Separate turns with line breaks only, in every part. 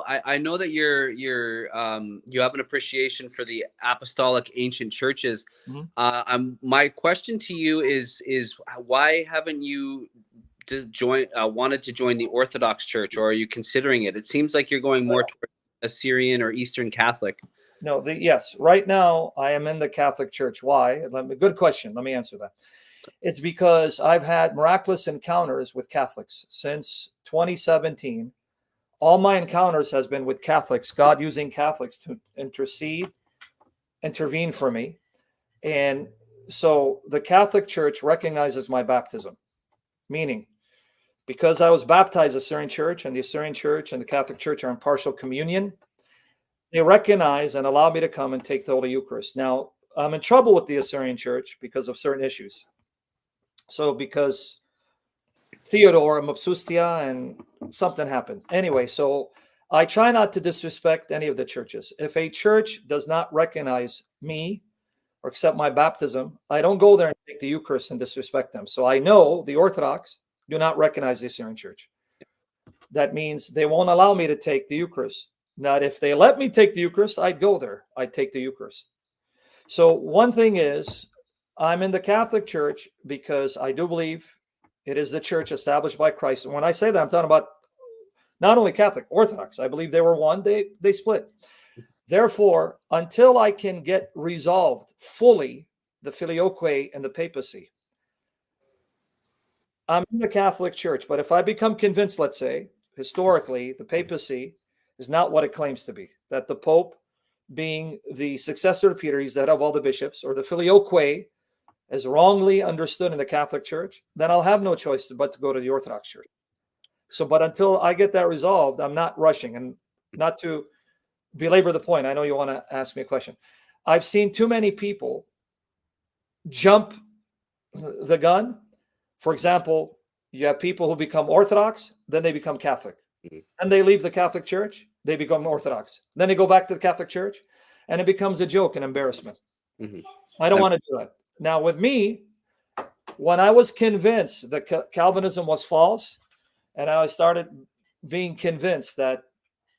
I know that you have an appreciation for the apostolic ancient churches. My question to you is why haven't you wanted to join the Orthodox Church, or are you considering it? It seems like you're going more towards a Syrian or Eastern Catholic.
No, yes. Right now, I am in the Catholic Church. Why? Good question. Let me answer that. It's because I've had miraculous encounters with Catholics since 2017. All my encounters has been with Catholics, God using Catholics to intervene for me. And so the Catholic Church recognizes my baptism, meaning because I was baptized Assyrian Church, and the Assyrian Church and the Catholic Church are in partial communion, they recognize and allow me to come and take the Holy Eucharist. Now, I'm in trouble with the Assyrian Church because of certain issues. So because Theodore Mopsustia and something happened. Anyway, so I try not to disrespect any of the churches. If a church does not recognize me or accept my baptism, I don't go there and take the Eucharist and disrespect them. So I know the Orthodox do not recognize the Assyrian Church. That means they won't allow me to take the Eucharist. Not if they let me take the Eucharist, I'd go there. I'd take the Eucharist. So one thing is, I'm in the Catholic Church because I do believe it is the church established by Christ. And when I say that, I'm talking about not only Catholic, Orthodox. I believe they were one. They split. Therefore, until I can get resolved fully the filioque and the papacy, I'm in the Catholic Church. But if I become convinced, let's say, historically, the papacy is not what it claims to be, that the Pope, being the successor to Peter, he's the head of all the bishops, or the filioque is wrongly understood in the Catholic Church, then I'll have no choice but to go to the Orthodox Church. So, but until I get that resolved, I'm not rushing. And not to belabor the point, I know you want to ask me a question. I've seen too many people jump the gun. For example, you have people who become Orthodox, then they become Catholic. And they leave the Catholic Church, they become Orthodox. Then they go back to the Catholic Church, and it becomes a joke and embarrassment. I don't want to do that. Now, with me, when I was convinced that Calvinism was false, and I started being convinced that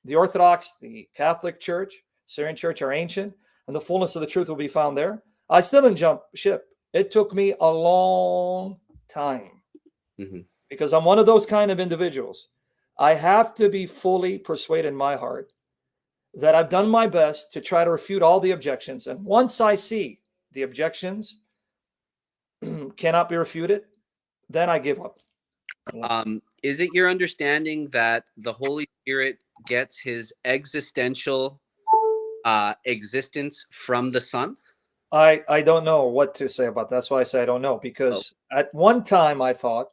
the Orthodox, the Catholic Church, Syrian Church are ancient, and the fullness of the truth will be found there, I still didn't jump ship. It took me a long time because I'm one of those kind of individuals. I have to be fully persuaded in my heart that I've done my best to try to refute all the objections. And once I see the objections cannot be refuted, then I give up.
Is it your understanding that the Holy Spirit gets his existential existence from the Son?
I don't know what to say about that. That's why I say I don't know, because at one time I thought,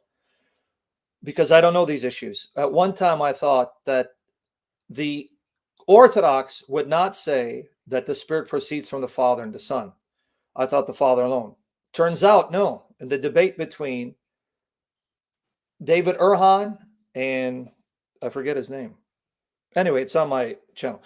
because I don't know these issues, at one time I thought that the Orthodox would not say that the Spirit proceeds from the Father and the Son. I thought the Father alone. Turns out, no. In the debate between David Erhan and I forget his name. Anyway, it's on my channel.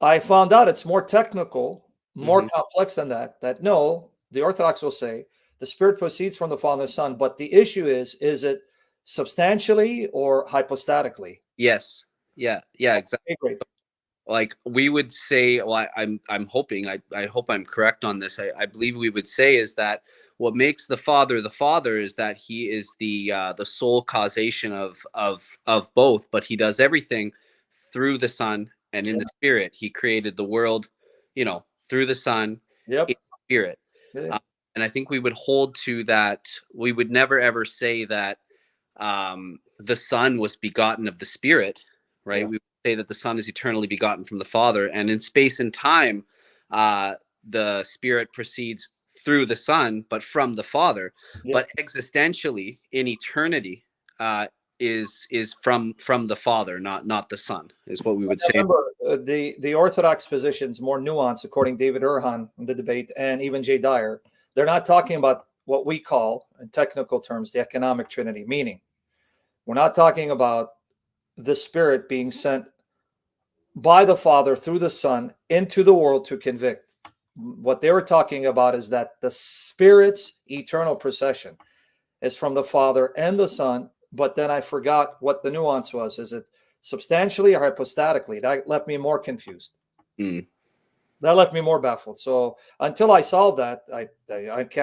I found out it's more technical, more complex than that. That no, the Orthodox will say the Spirit proceeds from the Father and the Son, but the issue is it substantially or hypostatically?
Yes. Yeah, exactly.
Great.
Like we would say, well, I'm hoping, I hope I'm correct on this. I believe we would say is that what makes the Father is that he is the sole causation of both, but he does everything through the Son and in the Spirit. He created the world, through the Son, in the Spirit. And I think we would hold to that. We would never ever say that the Son was begotten of the Spirit, right? We would say that the Son is eternally begotten from the Father, and in space and time, the Spirit proceeds through the Son, but from the Father. But existentially, in eternity, is from the Father, not the Son, is what we would say.
Remember, the Orthodox position is more nuanced, according to David Erhan in the debate, and even Jay Dyer. They're not talking about what we call, in technical terms, the economic trinity, meaning we're not talking about the Spirit being sent by the Father through the Son into the world to convict. What they were talking about is that the Spirit's eternal procession is from the Father and the Son, but then I forgot what the nuance was. Is it substantially or hypostatically. That left me more confused.
Mm.
That left me more baffled. So until I solve that, I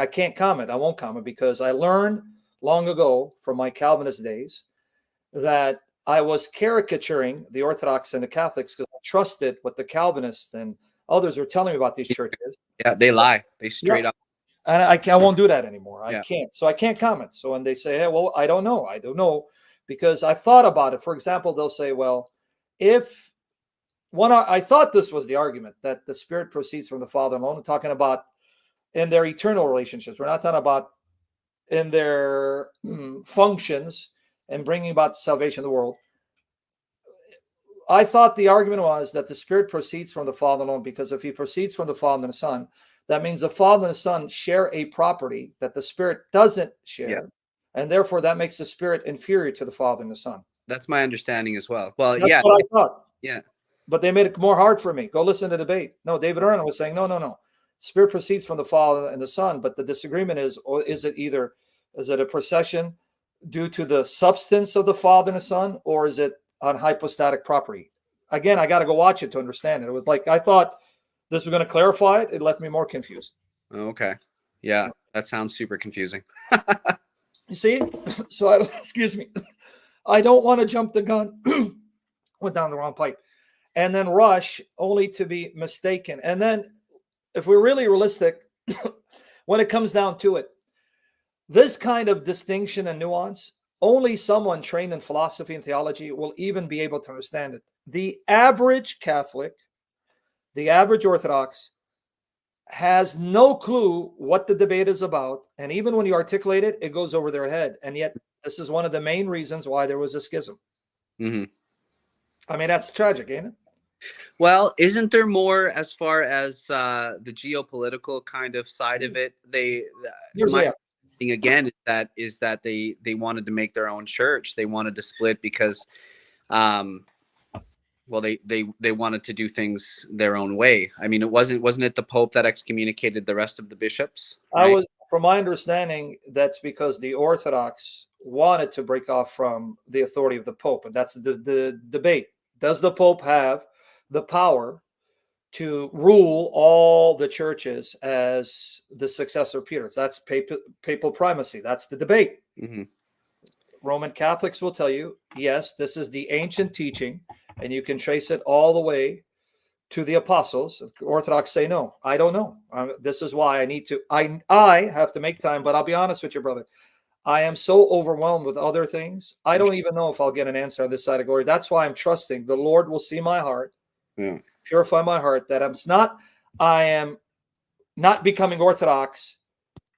can't comment. I won't comment because I learned long ago from my Calvinist days that I was caricaturing the Orthodox and the Catholics because I trusted what the Calvinists and others were telling me about these churches.
Yeah, they lie. They
Yeah.
straight up.
And I won't do that anymore. I
Yeah.
can't. So I can't comment. So when they say, hey, well, I don't know. I don't know because I've thought about it. For example, they'll say, well, if I thought this was the argument that the Spirit proceeds from the Father alone. I'm talking about in their eternal relationships. We're not talking about in their functions and bringing about salvation of the world. I thought the argument was that the Spirit proceeds from the Father alone because if he proceeds from the Father and the Son, that means the Father and the Son share a property that the Spirit doesn't share.
Yeah.
And therefore, that makes the Spirit inferior to the Father and the Son.
That's my understanding as well. Well,
That's
yeah.
what I thought.
Yeah.
But they made it more hard for me. Go listen to the debate. No, David Erna was saying, no. Spirit proceeds from the Father and the Son. But the disagreement is it a procession due to the substance of the Father and the Son, or is it on hypostatic property? Again, I got to go watch it to understand it. It was like I thought this was going to clarify it. It left me more confused.
Okay. Yeah, that sounds super confusing.
You see? So, excuse me. I don't want to jump the gun. Went down the wrong pipe. And then rush only to be mistaken. And then if we're really realistic, when it comes down to it, this kind of distinction and nuance, only someone trained in philosophy and theology will even be able to understand it. The average Catholic, the average Orthodox has no clue what the debate is about. And even when you articulate it, it goes over their head. And yet this is one of the main reasons why there was a schism.
Mm-hmm.
I mean, that's tragic, ain't it?
Well, isn't there more as far as the geopolitical kind of side of it? My thing again is that they wanted to make their own church. They wanted to split because, well, they wanted to do things their own way. I mean, wasn't it the Pope that excommunicated the rest of the bishops? Right?
From my understanding, that's because the Orthodox wanted to break off from the authority of the Pope, and that's the debate. Does the Pope have the power to rule all the churches as the successor of Peter? That's papal primacy. That's the debate.
Mm-hmm.
Roman Catholics will tell you, yes, this is the ancient teaching, and you can trace it all the way to the apostles. Orthodox say no. I don't know. This is why I need to. I have to make time. But I'll be honest with you, brother. I am so overwhelmed with other things. I don't even know if I'll get an answer on this side of glory. That's why I'm trusting the Lord will see my heart, purify my heart. That I am not becoming Orthodox,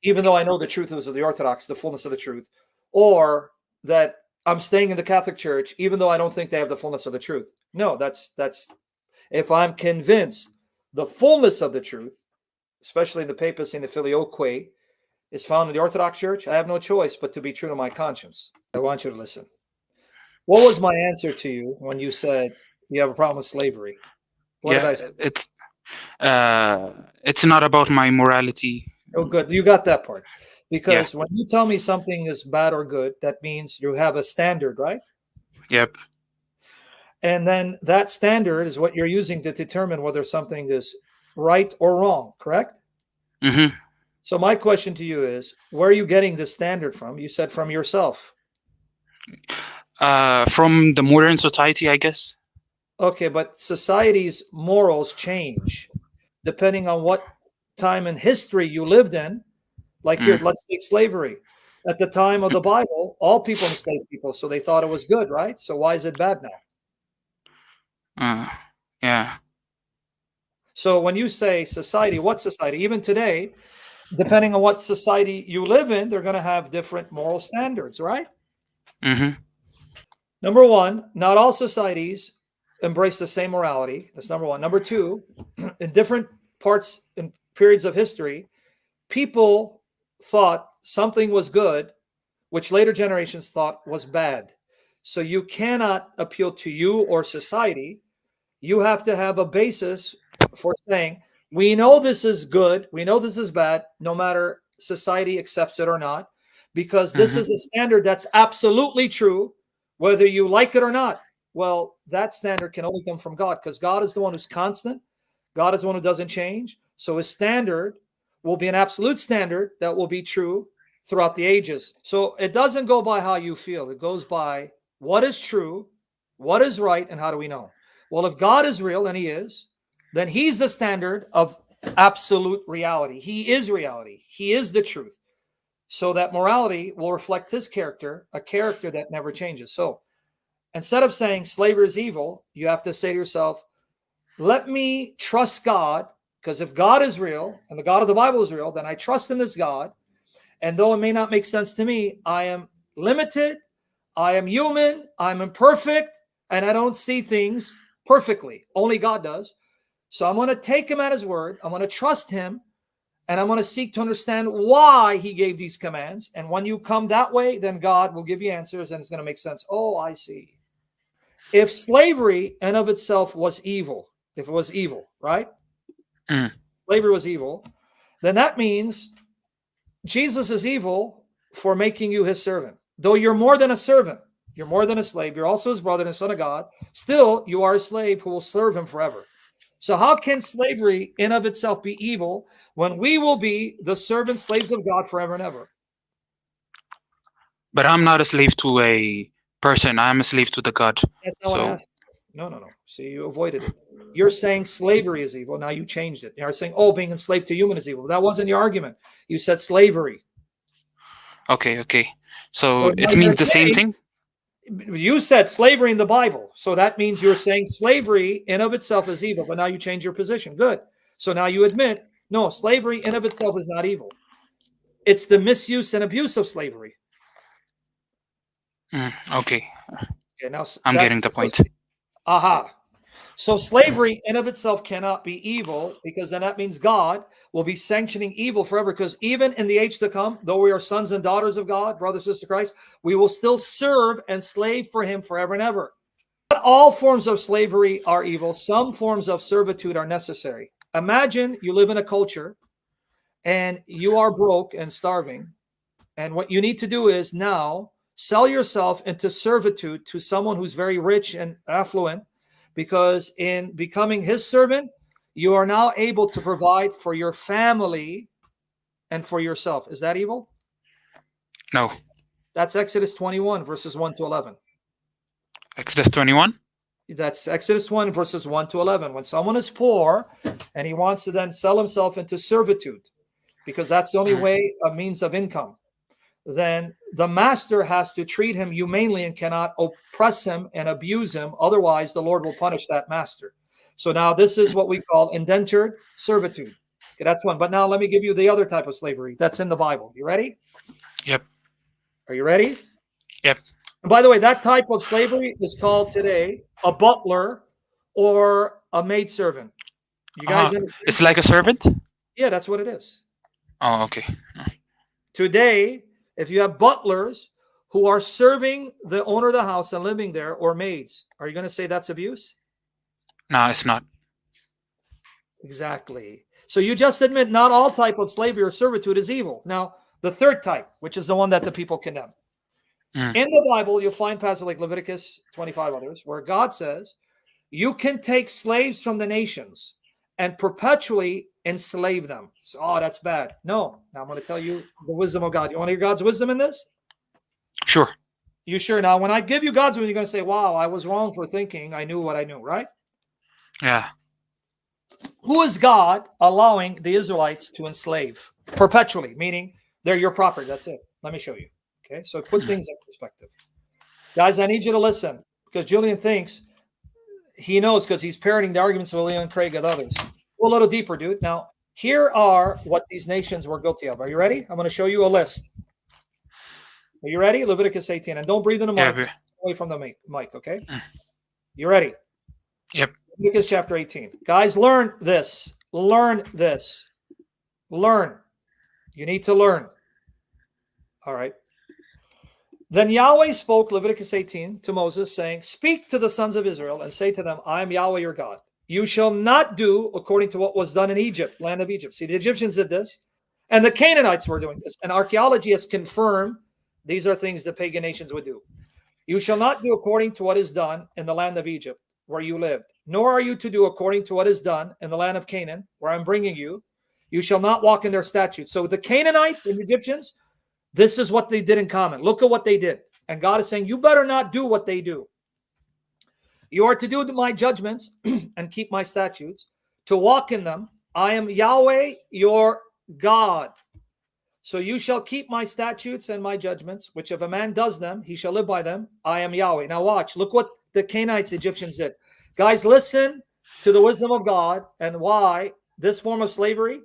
even though I know the truth is of the Orthodox, the fullness of the truth, or that I'm staying in the Catholic Church, even though I don't think they have the fullness of the truth. No, that's if I'm convinced the fullness of the truth, especially the papacy and the filioque, is found in the Orthodox Church, I have no choice but to be true to my conscience. I want you to listen. What was my answer to you when you said you have a problem with slavery? What did I say?
It's not about my morality.
Oh, good. You got that part. Because when you tell me something is bad or good, that means you have a standard, right?
Yep.
And then that standard is what you're using to determine whether something is right or wrong, correct?
Mm-hmm.
So my question to you is, where are you getting the standard from? You said from yourself.
From the modern society, I guess.
Okay, but society's morals change depending on what time in history you lived in. Like here, let's take slavery. At the time of the Bible, all people enslaved people, so they thought it was good, right? So why is it bad
now? Yeah.
So when you say society, what society? Even today, depending on what society you live in, they're going to have different moral standards, right?
Mm-hmm.
Number one, not all societies embrace the same morality. That's number one. Number two, in different parts and periods of history, people thought something was good, which later generations thought was bad. So you cannot appeal to you or society. You have to have a basis for saying, we know this is good, we know this is bad, no matter society accepts it or not, because this is a standard that's absolutely true, whether you like it or not. Well, that standard can only come from God, because God is the one who's constant. God is the one who doesn't change. So his standard will be an absolute standard that will be true throughout the ages. So it doesn't go by how you feel. It goes by what is true, what is right, and how do we know? Well, if God is real, and he is, then he's the standard of absolute reality. He is reality. He is the truth. So that morality will reflect his character, a character that never changes. So instead of saying slavery is evil, you have to say to yourself, let me trust God, because if God is real and the God of the Bible is real, then I trust in this God. And though it may not make sense to me, I am limited, I am human, I'm imperfect, and I don't see things perfectly. Only God does. So I'm going to take him at his word. I'm going to trust him, and I'm going to seek to understand why he gave these commands. And when you come that way, then God will give you answers, and it's going to make sense. Oh, I see. If slavery in of itself was evil, if it was evil, right? Slavery was evil, then that means Jesus is evil for making you his servant. Though you're more than a servant, you're more than a slave, you're also his brother and son of God, still you are a slave who will serve him forever. So how can slavery in of itself be evil when we will be the servant slaves of God forever and ever?
But I'm not a slave to a person. I'm a slave to the God.
That's not what I asked. No. See, you avoided it. You're saying slavery is evil. Now you changed it. You're saying, oh, being enslaved to human is evil. That wasn't your argument. You said slavery.
Okay. So it means the same thing?
You said slavery in the Bible. So that means you're saying slavery in of itself is evil. But now you change your position. Good. So now you admit, no, slavery in of itself is not evil. It's the misuse and abuse of slavery.
Okay.
Now
I'm getting the point.
Aha. So slavery in of itself cannot be evil, because then that means God will be sanctioning evil forever. Because even in the age to come, though we are sons and daughters of God, brothers and sisters of Christ, we will still serve and slave for him forever and ever. Not all forms of slavery are evil. Some forms of servitude are necessary. Imagine you live in a culture and you are broke and starving. And what you need to do is now sell yourself into servitude to someone who's very rich and affluent, because in becoming his servant, you are now able to provide for your family and for yourself. Is that evil?
No.
That's Exodus 21, verses 1 to 11.
Exodus 21?
That's Exodus 1, verses 1 to 11. When someone is poor and he wants to then sell himself into servitude, because that's the only way, a means of income, then the master has to treat him humanely and cannot oppress him and abuse him. Otherwise, the Lord will punish that master. So now this is what we call indentured servitude. Okay, that's one. But now let me give you the other type of slavery that's in the Bible. You ready?
Yep.
Are you ready?
Yep.
And by the way, that type of slavery is called today a butler or a maidservant. You guys understand?
It's like a servant?
Yeah, that's what it is.
Oh, okay.
Today, if you have butlers who are serving the owner of the house and living there, or maids, are you going to say that's abuse?
No, it's not.
Exactly. So you just admit not all type of slavery or servitude is evil. Now, the third type, which is the one that the people condemn. In the Bible, you'll find passages like Leviticus 25, others, where God says, you can take slaves from the nations and perpetually enslave them. So, oh, that's bad. No. Now I'm going to tell you the wisdom of God. You want to hear God's wisdom in this?
Sure.
You sure? Now, when I give you God's wisdom, you're going to say, wow, I was wrong for thinking I knew what I knew, right?
Yeah.
Who is God allowing the Israelites to enslave perpetually? Meaning they're your property. That's it. Let me show you. Okay, so put things in perspective. Guys, I need you to listen, because Julian thinks he knows, because he's parroting the arguments of Leon Craig and others. Go a little deeper, dude. Now, here are what these nations were guilty of. Are you ready? I'm going to show you a list. Are you ready? Leviticus 18. And don't breathe in the mic.
Yeah,
Away from the mic, okay? You ready?
Yep.
Leviticus chapter 18. Guys, learn this. Learn this. Learn. You need to learn. All right. Then Yahweh spoke, Leviticus 18, to Moses, saying, speak to the sons of Israel and say to them, I am Yahweh your God. You shall not do according to what was done in Egypt, land of Egypt. See, the Egyptians did this, and the Canaanites were doing this. And archaeology has confirmed these are things the pagan nations would do. You shall not do according to what is done in the land of Egypt, where you lived, nor are you to do according to what is done in the land of Canaan, where I'm bringing you. You shall not walk in their statutes. So the Canaanites and Egyptians, this is what they did in common. Look at what they did. And God is saying, you better not do what they do. You are to do my judgments and keep my statutes, to walk in them. I am Yahweh, your God. So you shall keep my statutes and my judgments, which if a man does them, he shall live by them. I am Yahweh. Now watch, look what the Canaanites, Egyptians did. Guys, listen to the wisdom of God and why this form of slavery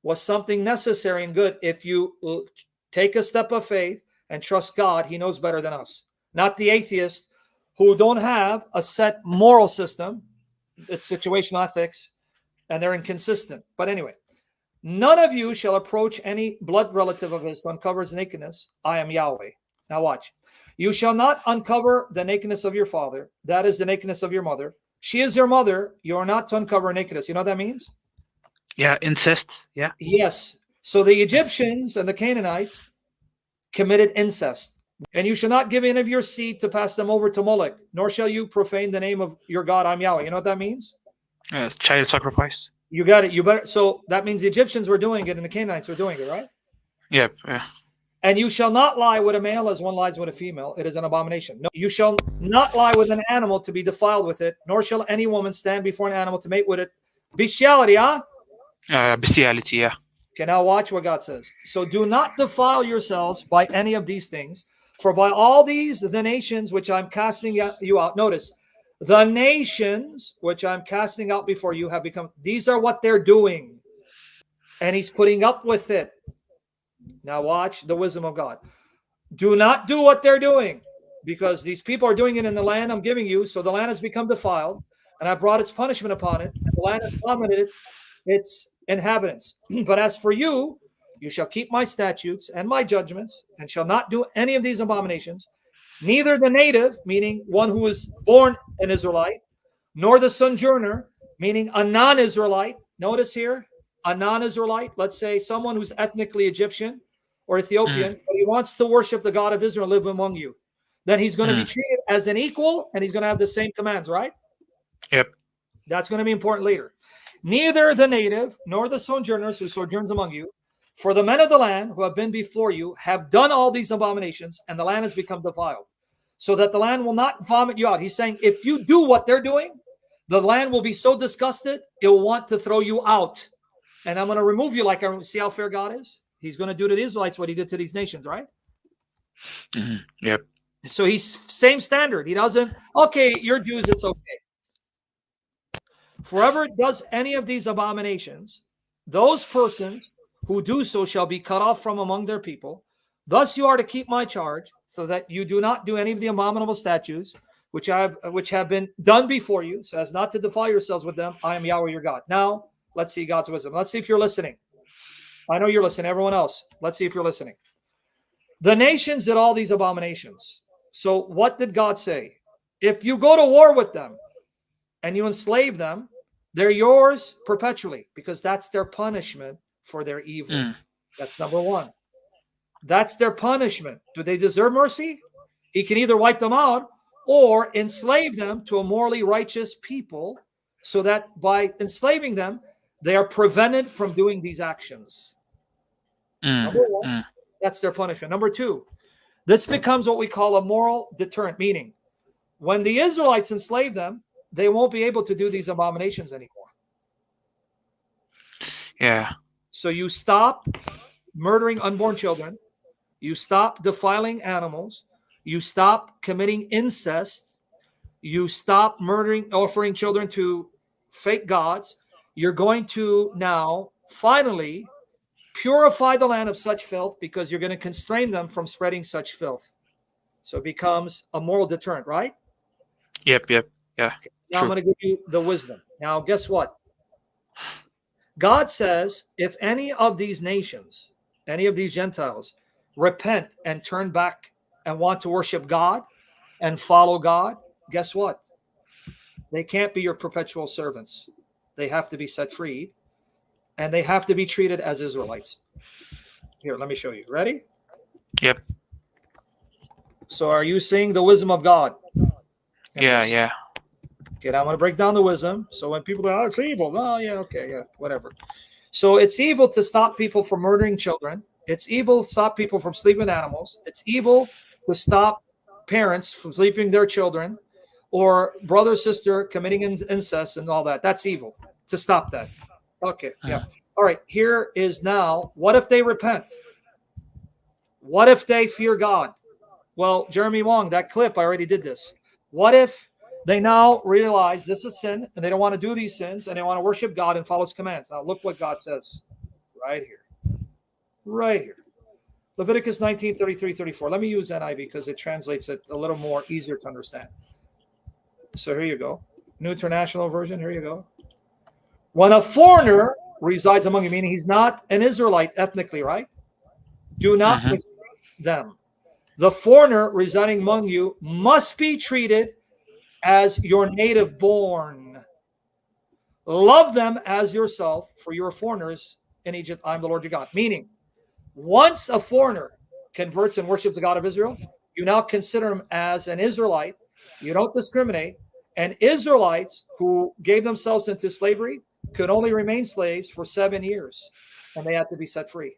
was something necessary and good. If you take a step of faith and trust God, he knows better than us. Not the atheists who don't have a set moral system. It's situational ethics, and they're inconsistent. But anyway, none of you shall approach any blood relative of his to uncover his nakedness. I am Yahweh. Now watch. You shall not uncover the nakedness of your father. That is the nakedness of your mother. She is your mother. You are not to uncover her nakedness. You know what that means?
Yeah, incest. Yeah.
Yes. So the Egyptians and the Canaanites committed incest. And you shall not give any of your seed to pass them over to Molech, nor shall you profane the name of your God. I'm Yahweh. You know what that means?
Child sacrifice.
You got it. You better. So that means the Egyptians were doing it and the Canaanites were doing it, right?
Yep. Yeah.
And you shall not lie with a male as one lies with a female. It is an abomination. No, you shall not lie with an animal to be defiled with it, nor shall any woman stand before an animal to mate with it. Bestiality, huh?
Bestiality. Yeah.
Okay, now watch what God says. So do not defile yourselves by any of these things, for by all these the nations which I'm casting you out. Notice, the nations which I'm casting out before you have become, these are what they're doing. And he's putting up with it. Now watch the wisdom of God. Do not do what they're doing, because these people are doing it in the land I'm giving you. So the land has become defiled, and I brought its punishment upon it. And the land has vomited its inhabitants. But as for you, you shall keep my statutes and my judgments, and shall not do any of these abominations. Neither the native, meaning one who is born an Israelite, nor the sojourner, meaning a non-Israelite. Notice here, a non-Israelite, let's say someone who's ethnically Egyptian or Ethiopian, but he wants to worship the God of Israel and live among you. Then he's going to be treated as an equal, and he's going to have the same commands, right?
Yep.
That's going to be important later. Neither the native nor the sojourners who sojourns among you, for the men of the land who have been before you have done all these abominations, and the land has become defiled, so that the land will not vomit you out. He's saying, if you do what they're doing, the land will be so disgusted, it will want to throw you out. And I'm going to remove you. Like, see how fair God is? He's going to do to the Israelites what he did to these nations, right?
Yep.
So he's same standard. He doesn't, okay, you're Jews, it's okay. Forever does any of these abominations, those persons who do so shall be cut off from among their people. Thus you are to keep my charge, so that you do not do any of the abominable statutes which have been done before you, so as not to defile yourselves with them. I am Yahweh your God. Now, let's see God's wisdom. Let's see if you're listening. I know you're listening. Everyone else, let's see if you're listening. The nations did all these abominations. So what did God say? If you go to war with them and you enslave them, they're yours perpetually, because that's their punishment for their evil. That's number one. That's their punishment. Do they deserve mercy? He can either wipe them out or enslave them to a morally righteous people, so that by enslaving them, they are prevented from doing these actions. Number one, that's their punishment. Number two, this becomes what we call a moral deterrent, meaning when the Israelites enslave them, they won't be able to do these abominations anymore.
Yeah.
So you stop murdering unborn children. You stop defiling animals. You stop committing incest. You stop murdering, offering children to fake gods. You're going to now finally purify the land of such filth, because you're going to constrain them from spreading such filth. So it becomes a moral deterrent, right?
Yep. Yeah.
Okay. Now I'm going to give you the wisdom. Now, guess what? God says, if any of these nations, any of these Gentiles, repent and turn back and want to worship God and follow God, guess what? They can't be your perpetual servants. They have to be set free, and they have to be treated as Israelites. Here, let me show you. Ready?
Yep.
So are you seeing the wisdom of God?
Yeah,
This?
yeah.
Okay, now I'm going to break down the wisdom. So when people are, oh, it's evil. Oh, yeah, okay, yeah, whatever. So it's evil to stop people from murdering children. It's evil to stop people from sleeping with animals. It's evil to stop parents from sleeping their children, or brother, sister committing incest and all that. That's evil. To stop that. Okay, yeah. All right, here is now, what if they repent? What if they fear God? Well, Jeremy Wong, that clip, I already did this. What if they now realize this is sin and they don't want to do these sins and they want to worship God and follow his commands? Now look what God says right here. Right here. Leviticus 19, 33, 34. Let me use NIV because it translates it a little more easier to understand. So here you go. New International Version. Here you go. When a foreigner resides among you, meaning he's not an Israelite ethnically, right? Do not mistreat them. The foreigner residing among you must be treated as your native born. Love them as yourself, for you are foreigners in Egypt. I'm the Lord your God. Meaning, once a foreigner converts and worships the God of Israel, you now consider him as an Israelite. You don't discriminate. And Israelites who gave themselves into slavery could only remain slaves for 7 years, and they had to be set free.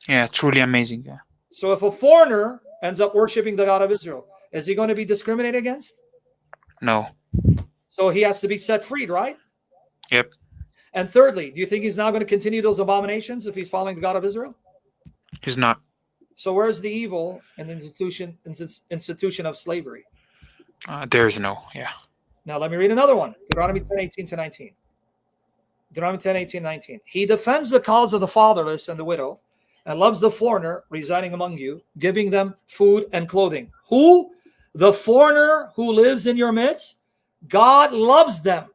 Yeah, truly amazing. Yeah.
So if a foreigner ends up worshiping the God of Israel, is he going to be discriminated against?
No.
So he has to be set free, right?
Yep.
And thirdly, do you think he's now going to continue those abominations if he's following the God of Israel?
He's not.
So where's the evil in the institution of slavery?
There is no. Yeah.
Now let me read another one. Deuteronomy 10, 18 to 19. Deuteronomy 10, 18, 19. He defends the cause of the fatherless and the widow and loves the foreigner residing among you, giving them food and clothing. Who? The foreigner who lives in your midst? God loves them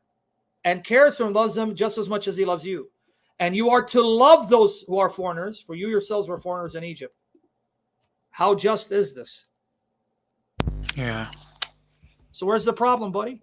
and cares for them, loves them just as much as he loves you. And you are to love those who are foreigners, for you yourselves were foreigners in Egypt. How just is this?
Yeah.
So where's the problem, buddy?